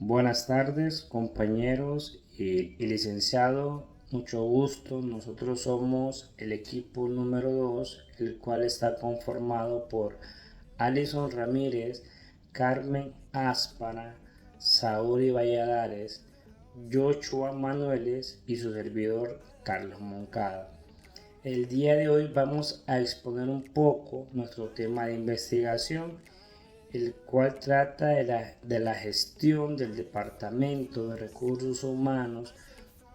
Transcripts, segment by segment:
Buenas tardes, compañeros y licenciado. Mucho gusto. Nosotros somos el equipo número 2, el cual está conformado por Alison Ramírez, Carmen Áspara, Saúl Valladares, Joshua Manueles y su servidor Carlos Moncada. El día de hoy vamos a exponer un poco nuestro tema de investigación, el cual trata de la gestión del Departamento de Recursos Humanos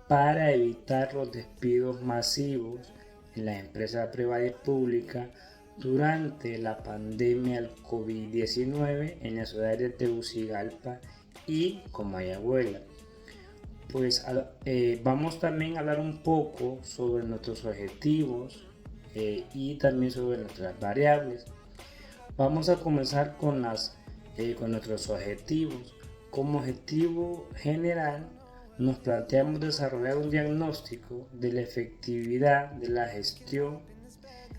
para evitar los despidos masivos en las empresas privadas y públicas durante la pandemia del COVID-19 en las ciudades de Tegucigalpa y Comayagüela. Vamos también a hablar un poco sobre nuestros objetivos y también sobre nuestras variables. Vamos a comenzar con nuestros objetivos. Como objetivo general, nos planteamos desarrollar un diagnóstico de la efectividad de la gestión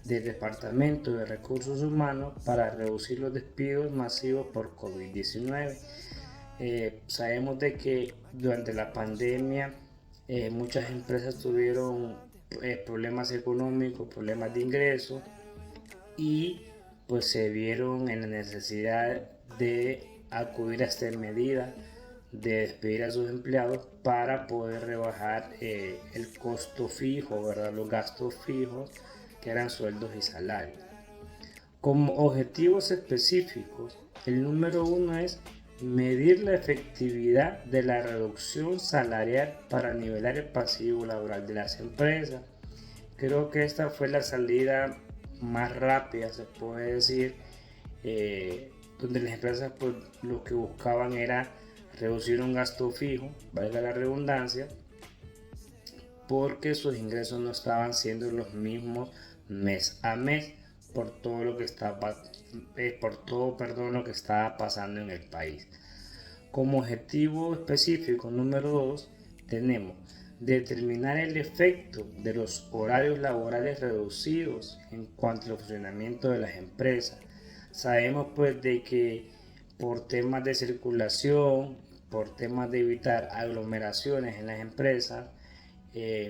del Departamento de Recursos Humanos para reducir los despidos masivos por COVID-19. Sabemos de que durante la pandemia muchas empresas tuvieron problemas económicos, problemas de ingresos y pues se vieron en la necesidad de acudir a esta medida de despedir a sus empleados para poder rebajar el costo fijo, ¿verdad? Los gastos fijos que eran sueldos y salarios. Como objetivos específicos, el número 1 es medir la efectividad de la reducción salarial para nivelar el pasivo laboral de las empresas. Creo que esta fue la salida más rápida, se puede decir, donde las empresas pues, lo que buscaban era reducir un gasto fijo, valga la redundancia, porque sus ingresos no estaban siendo los mismos mes a mes por todo lo que estaba, lo que estaba pasando en el país. Como objetivo específico número 2 tenemos determinar el efecto de los horarios laborales reducidos en cuanto al funcionamiento de las empresas. Sabemos pues de que por temas de circulación, por temas de evitar aglomeraciones en las empresas,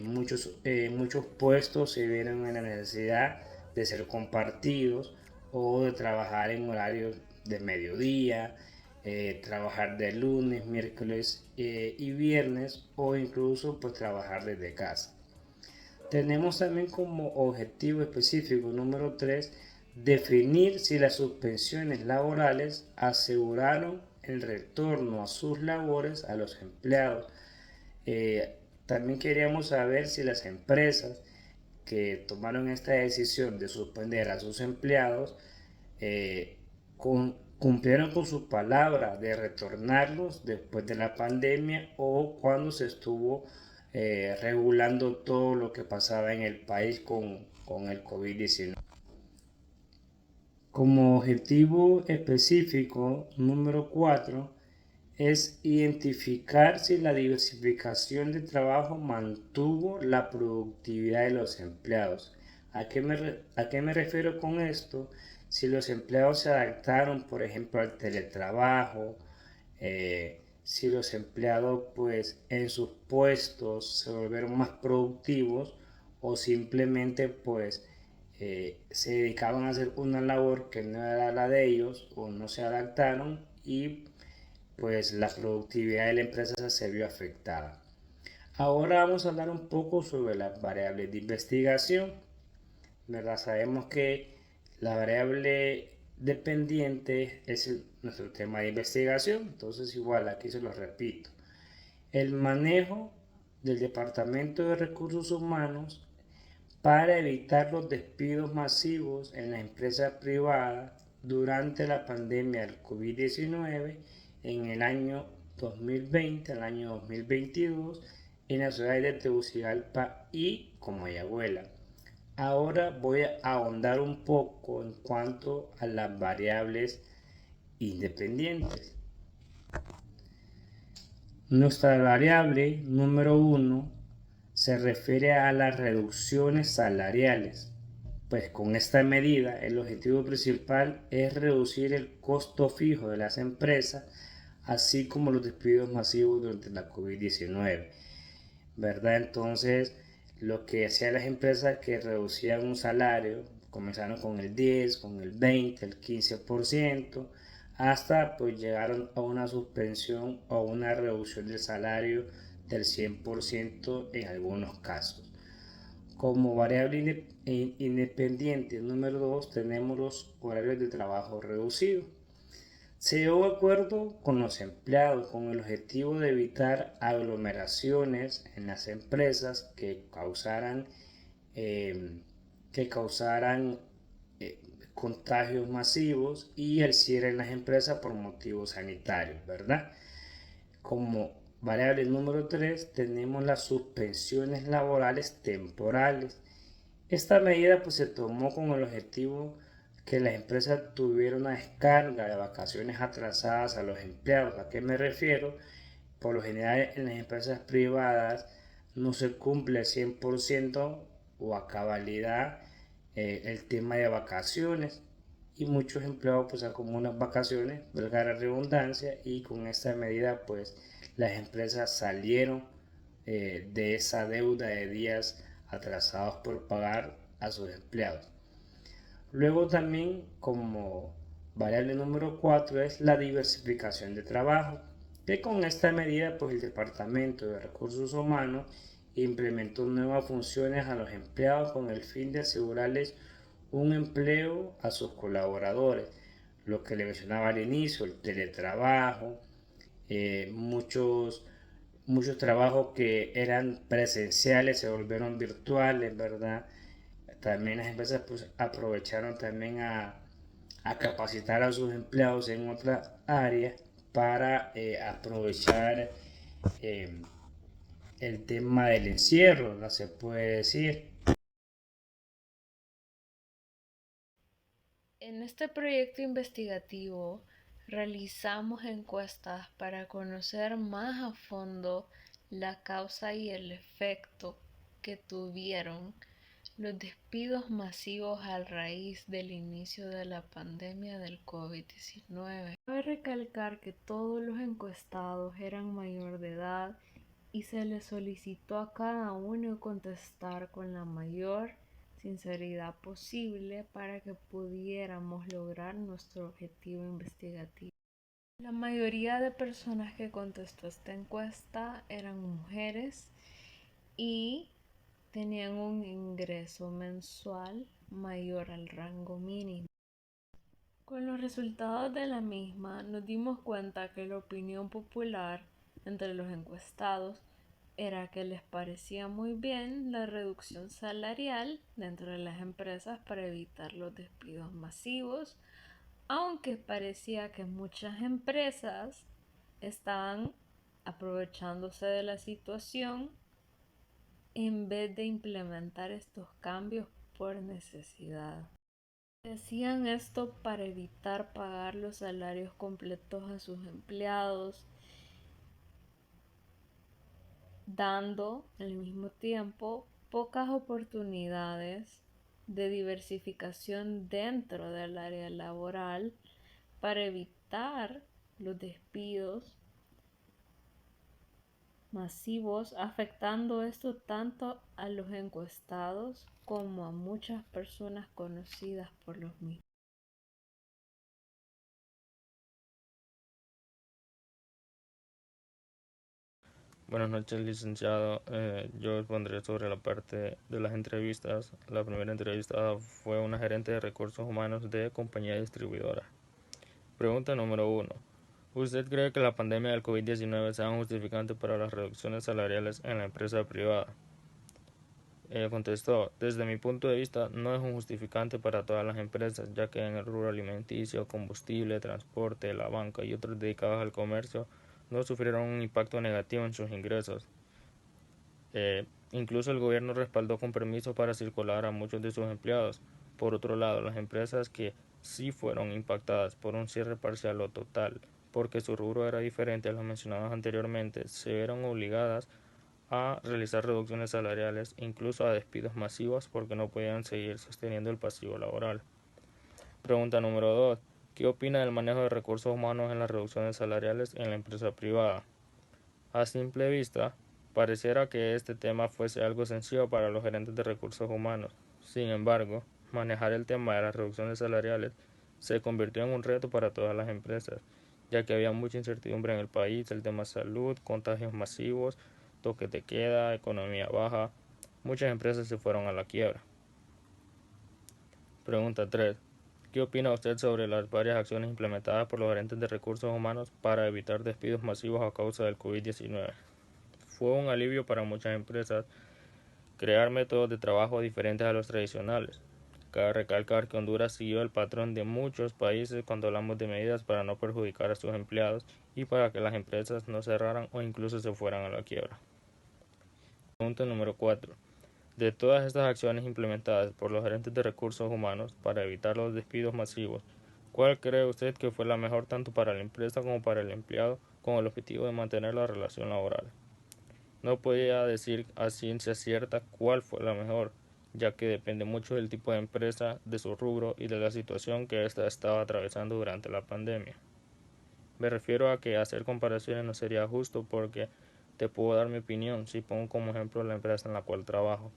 muchos puestos se vieron en la necesidad de ser compartidos o de trabajar en horarios de mediodía, trabajar de lunes, miércoles y viernes, o incluso pues trabajar desde casa. Tenemos también como objetivo específico número 3 definir si las suspensiones laborales aseguraron el retorno a sus labores a los empleados. También queríamos saber si las empresas que tomaron esta decisión de suspender a sus empleados cumplieron con su palabra de retornarlos después de la pandemia o cuando se estuvo regulando todo lo que pasaba en el país con el COVID-19. Como objetivo específico número 4 es identificar si la diversificación de trabajo mantuvo la productividad de los empleados. ¿A qué me refiero con esto? Si los empleados se adaptaron, por ejemplo, al teletrabajo, si los empleados pues en sus puestos se volvieron más productivos o simplemente pues se dedicaban a hacer una labor que no era la de ellos o no se adaptaron y pues la productividad de la empresa se vio afectada. Ahora vamos a hablar un poco sobre las variables de investigación. ¿Verdad? Sabemos que la variable dependiente es nuestro tema de investigación, entonces igual aquí se lo repito. El manejo del Departamento de Recursos Humanos para evitar los despidos masivos en las empresas privadas durante la pandemia del COVID-19 en el año 2020, el año 2022, en las ciudades de Tegucigalpa y Comayagüela. Ahora voy a ahondar un poco en cuanto a las variables independientes. Nuestra variable número 1 se refiere a las reducciones salariales. Pues con esta medida el objetivo principal es reducir el costo fijo de las empresas así como los despidos masivos durante la COVID-19, ¿verdad? Entonces, lo que hacían las empresas que reducían un salario, comenzaron con el 10, con el 20, el 15%, hasta pues llegaron a una suspensión o una reducción del salario del 100% en algunos casos. Como variable independiente número 2 tenemos los horarios de trabajo reducido. Se llegó a acuerdo con los empleados con el objetivo de evitar aglomeraciones en las empresas eh, que causaran contagios masivos y el cierre en las empresas por motivos sanitarios, ¿verdad? Como variable número 3 tenemos las suspensiones laborales temporales. Esta medida pues se tomó con el objetivo que las empresas tuvieran una descarga de vacaciones atrasadas a los empleados. ¿A qué me refiero? Por lo general en las empresas privadas no se cumple 100% o a cabalidad el tema de vacaciones y muchos empleados pues acumulan vacaciones, valga la redundancia, y con esta medida pues las empresas salieron de esa deuda de días atrasados por pagar a sus empleados. Luego también como variable número 4 es la diversificación de trabajo, que con esta medida pues el Departamento de Recursos Humanos implementó nuevas funciones a los empleados con el fin de asegurarles un empleo a sus colaboradores, lo que le mencionaba al inicio, el teletrabajo, muchos trabajos que eran presenciales se volvieron virtuales, ¿verdad? También las empresas pues, aprovecharon también a capacitar a sus empleados en otras áreas para aprovechar eh, el tema del encierro, ¿no? Se puede decir. En este proyecto investigativo realizamos encuestas para conocer más a fondo la causa y el efecto que tuvieron los despidos masivos a raíz del inicio de la pandemia del COVID-19. Cabe recalcar que todos los encuestados eran mayor de edad y se les solicitó a cada uno contestar con la mayor sinceridad posible para que pudiéramos lograr nuestro objetivo investigativo. La mayoría de personas que contestó esta encuesta eran mujeres y tenían un ingreso mensual mayor al rango mínimo. Con los resultados de la misma nos dimos cuenta que la opinión popular entre los encuestados era que les parecía muy bien la reducción salarial dentro de las empresas para evitar los despidos masivos, aunque parecía que muchas empresas estaban aprovechándose de la situación en vez de implementar estos cambios por necesidad. Hacían esto para evitar pagar los salarios completos a sus empleados, dando al mismo tiempo pocas oportunidades de diversificación dentro del área laboral para evitar los despidos masivos, afectando esto tanto a los encuestados como a muchas personas conocidas por los mismos. Buenas noches, licenciado. Yo expondré sobre la parte de las entrevistas. La primera entrevistada fue una gerente de recursos humanos de compañía distribuidora. Pregunta número 1. ¿Usted cree que la pandemia del COVID-19 sea un justificante para las reducciones salariales en la empresa privada? Contestó, desde mi punto de vista no es un justificante para todas las empresas, ya que en el rubro alimenticio, combustible, transporte, la banca y otros dedicados al comercio no sufrieron un impacto negativo en sus ingresos. Incluso el gobierno respaldó con permisos para circular a muchos de sus empleados. Por otro lado, las empresas que sí fueron impactadas por un cierre parcial o total, porque su rubro era diferente a los mencionados anteriormente, se vieron obligadas a realizar reducciones salariales, incluso a despidos masivos, porque no podían seguir sosteniendo el pasivo laboral. Pregunta número 2. ¿Qué opina del manejo de recursos humanos en las reducciones salariales en la empresa privada? A simple vista, pareciera que este tema fuese algo sencillo para los gerentes de recursos humanos. Sin embargo, manejar el tema de las reducciones salariales se convirtió en un reto para todas las empresas, ya que había mucha incertidumbre en el país, el tema salud, contagios masivos, toque de queda, economía baja. Muchas empresas se fueron a la quiebra. Pregunta 3. ¿Qué opina usted sobre las varias acciones implementadas por los gerentes de recursos humanos para evitar despidos masivos a causa del COVID-19? Fue un alivio para muchas empresas crear métodos de trabajo diferentes a los tradicionales. Cabe recalcar que Honduras siguió el patrón de muchos países cuando hablamos de medidas para no perjudicar a sus empleados y para que las empresas no cerraran o incluso se fueran a la quiebra. Punto número 4. De todas estas acciones implementadas por los gerentes de recursos humanos para evitar los despidos masivos, ¿cuál cree usted que fue la mejor tanto para la empresa como para el empleado con el objetivo de mantener la relación laboral? No podía decir a ciencia cierta cuál fue la mejor, ya que depende mucho del tipo de empresa, de su rubro y de la situación que ésta estaba atravesando durante la pandemia. Me refiero a que hacer comparaciones no sería justo porque te puedo dar mi opinión si pongo como ejemplo la empresa en la cual trabajo.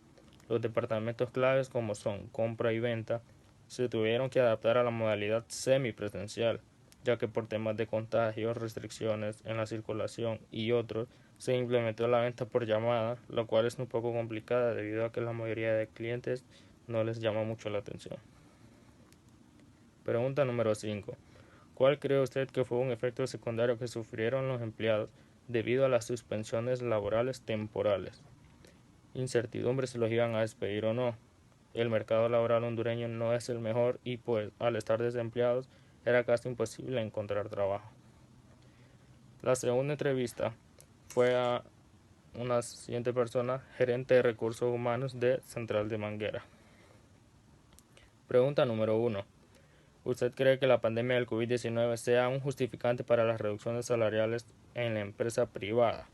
Los departamentos claves como son compra y venta se tuvieron que adaptar a la modalidad semipresencial, ya que por temas de contagios, restricciones en la circulación y otros, se implementó la venta por llamada, lo cual es un poco complicada debido a que la mayoría de clientes no les llama mucho la atención. Pregunta número 5. ¿Cuál cree usted que fue un efecto secundario que sufrieron los empleados debido a las suspensiones laborales temporales? Incertidumbre si los iban a despedir o no. El mercado laboral hondureño no es el mejor y pues al estar desempleados era casi imposible encontrar trabajo. La segunda entrevista fue a una siguiente persona, gerente de recursos humanos de Central de Manguera. Pregunta número 1. ¿Usted cree que la pandemia del COVID-19 sea un justificante para las reducciones salariales en la empresa privada?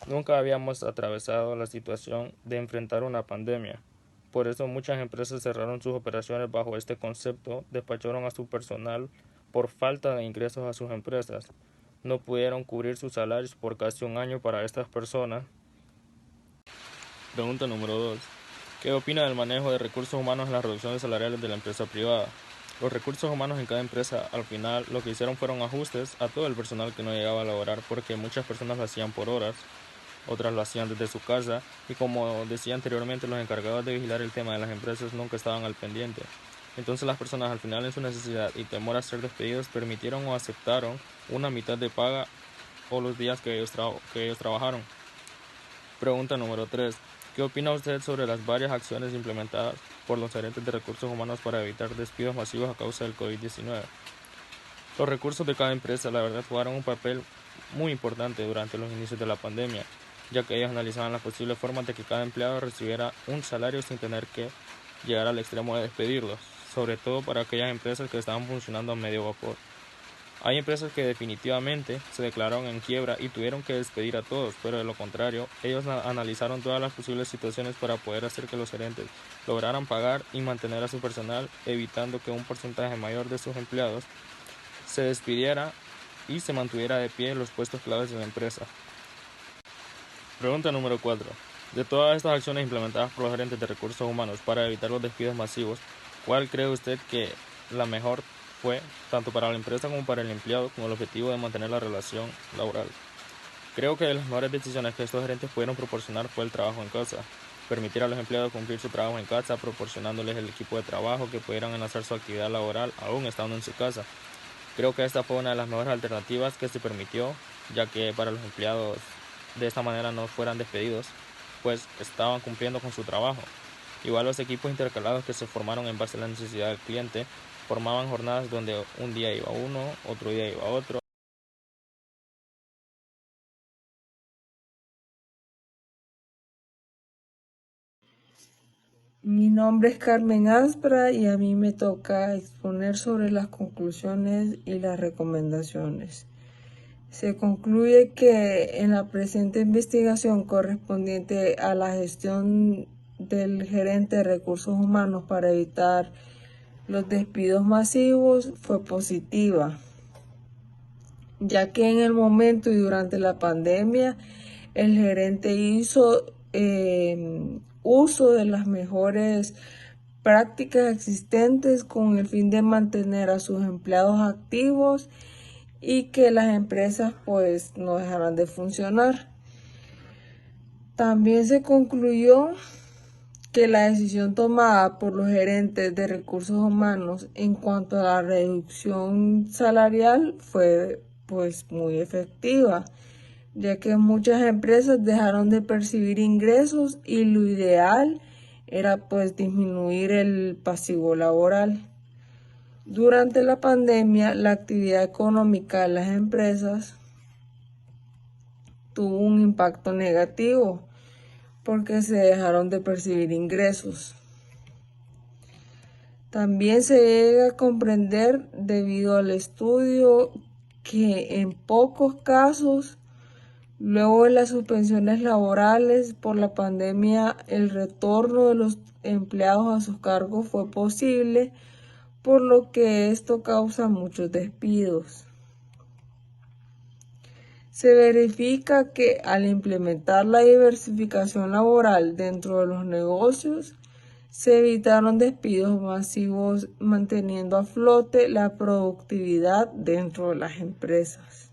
Nunca habíamos atravesado la situación de enfrentar una pandemia. Por eso muchas empresas cerraron sus operaciones bajo este concepto, despacharon a su personal por falta de ingresos a sus empresas. No pudieron cubrir sus salarios por casi un año para estas personas. Pregunta número 2. ¿Qué opina del manejo de recursos humanos en las reducciones salariales de la empresa privada? Los recursos humanos en cada empresa al final lo que hicieron fueron ajustes a todo el personal que no llegaba a laborar porque muchas personas lo hacían por horas, otras lo hacían desde su casa y como decía anteriormente los encargados de vigilar el tema de las empresas nunca estaban al pendiente. Entonces las personas al final en su necesidad y temor a ser despedidos permitieron o aceptaron una mitad de paga o los días que ellos trabajaron. Pregunta número 3. ¿Qué opina usted sobre las varias acciones implementadas por los gerentes de recursos humanos para evitar despidos masivos a causa del COVID-19? Los recursos de cada empresa, la verdad, jugaron un papel muy importante durante los inicios de la pandemia, ya que ellos analizaban las posibles formas de que cada empleado recibiera un salario sin tener que llegar al extremo de despedirlos, sobre todo para aquellas empresas que estaban funcionando a medio vapor. Hay empresas que definitivamente se declararon en quiebra y tuvieron que despedir a todos, pero de lo contrario, ellos analizaron todas las posibles situaciones para poder hacer que los gerentes lograran pagar y mantener a su personal, evitando que un porcentaje mayor de sus empleados se despidiera y se mantuviera de pie en los puestos claves de la empresa. Pregunta número 4. De todas estas acciones implementadas por los gerentes de recursos humanos para evitar los despidos masivos, ¿cuál cree usted que la mejor fue tanto para la empresa como para el empleado con el objetivo de mantener la relación laboral? Creo que de las mejores decisiones que estos gerentes pudieron proporcionar fue el trabajo en casa. Permitir a los empleados cumplir su trabajo en casa, proporcionándoles el equipo de trabajo que pudieran enlazar su actividad laboral aún estando en su casa. Creo que esta fue una de las mejores alternativas que se permitió, ya que para los empleados de esta manera no fueran despedidos, pues estaban cumpliendo con su trabajo. Igual los equipos intercalados que se formaron en base a la necesidad del cliente formaban jornadas donde un día iba uno, otro día iba otro. Mi nombre es Carmen Aspra y a mí me toca exponer sobre las conclusiones y las recomendaciones. Se concluye que en la presente investigación correspondiente a la gestión del gerente de recursos humanos para evitar los despidos masivos fue positiva, ya que en el momento y durante la pandemia el gerente hizo uso de las mejores prácticas existentes con el fin de mantener a sus empleados activos y que las empresas pues no dejaran de funcionar. También se concluyó que la decisión tomada por los gerentes de recursos humanos en cuanto a la reducción salarial fue pues muy efectiva, ya que muchas empresas dejaron de percibir ingresos y lo ideal era pues disminuir el pasivo laboral. Durante la pandemia, la actividad económica de las empresas tuvo un impacto negativo porque se dejaron de percibir ingresos. También se llega a comprender debido al estudio que en pocos casos, luego de las suspensiones laborales por la pandemia, el retorno de los empleados a sus cargos fue posible, por lo que esto causa muchos despidos. Se verifica que al implementar la diversificación laboral dentro de los negocios, se evitaron despidos masivos, manteniendo a flote la productividad dentro de las empresas.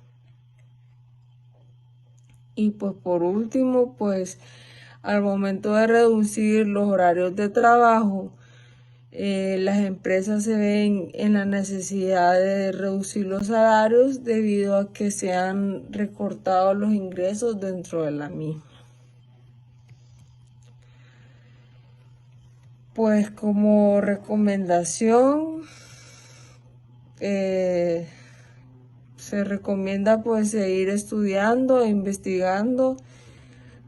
Y pues por último, pues al momento de reducir los horarios de trabajo, las empresas se ven en la necesidad de reducir los salarios debido a que se han recortado los ingresos dentro de la misma. Pues como recomendación, se recomienda pues seguir estudiando e investigando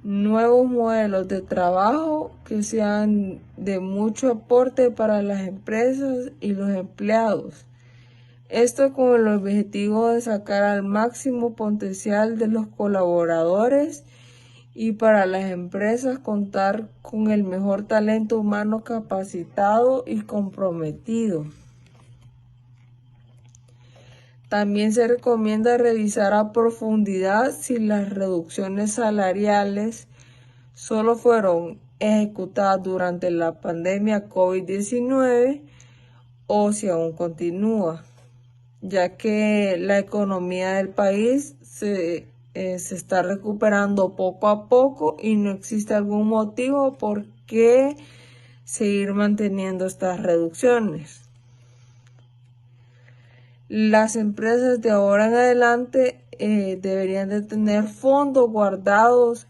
nuevos modelos de trabajo que sean de mucho aporte para las empresas y los empleados. Esto con el objetivo de sacar al máximo potencial de los colaboradores y para las empresas contar con el mejor talento humano capacitado y comprometido. También se recomienda revisar a profundidad si las reducciones salariales solo fueron ejecutadas durante la pandemia COVID-19 o si aún continúa, ya que la economía del país se está recuperando poco a poco y no existe algún motivo por qué seguir manteniendo estas reducciones. Las empresas de ahora en adelante deberían de tener fondos guardados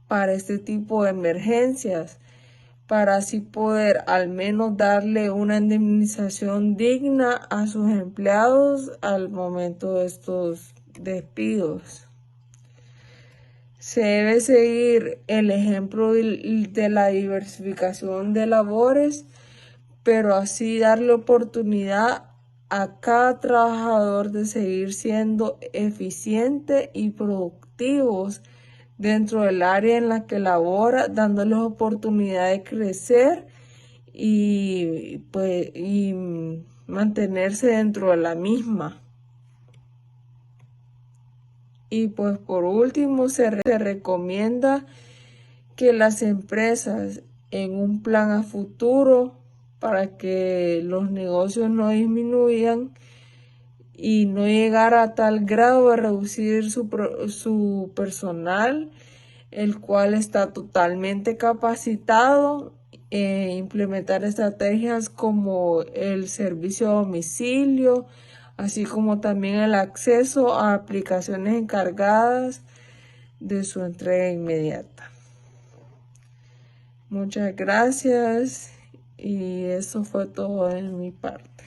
para este tipo de emergencias, para así poder al menos darle una indemnización digna a sus empleados al momento de estos despidos. Se debe seguir el ejemplo de la diversificación de labores, pero así darle oportunidad a cada trabajador de seguir siendo eficiente y productivos dentro del área en la que labora, dándoles oportunidad de crecer y mantenerse dentro de la misma. Y pues por último se recomienda que las empresas en un plan a futuro para que los negocios no disminuyan y no llegar a tal grado de reducir su personal, el cual está totalmente capacitado, implementar estrategias como el servicio a domicilio, así como también el acceso a aplicaciones encargadas de su entrega inmediata. Muchas gracias y eso fue todo de mi parte.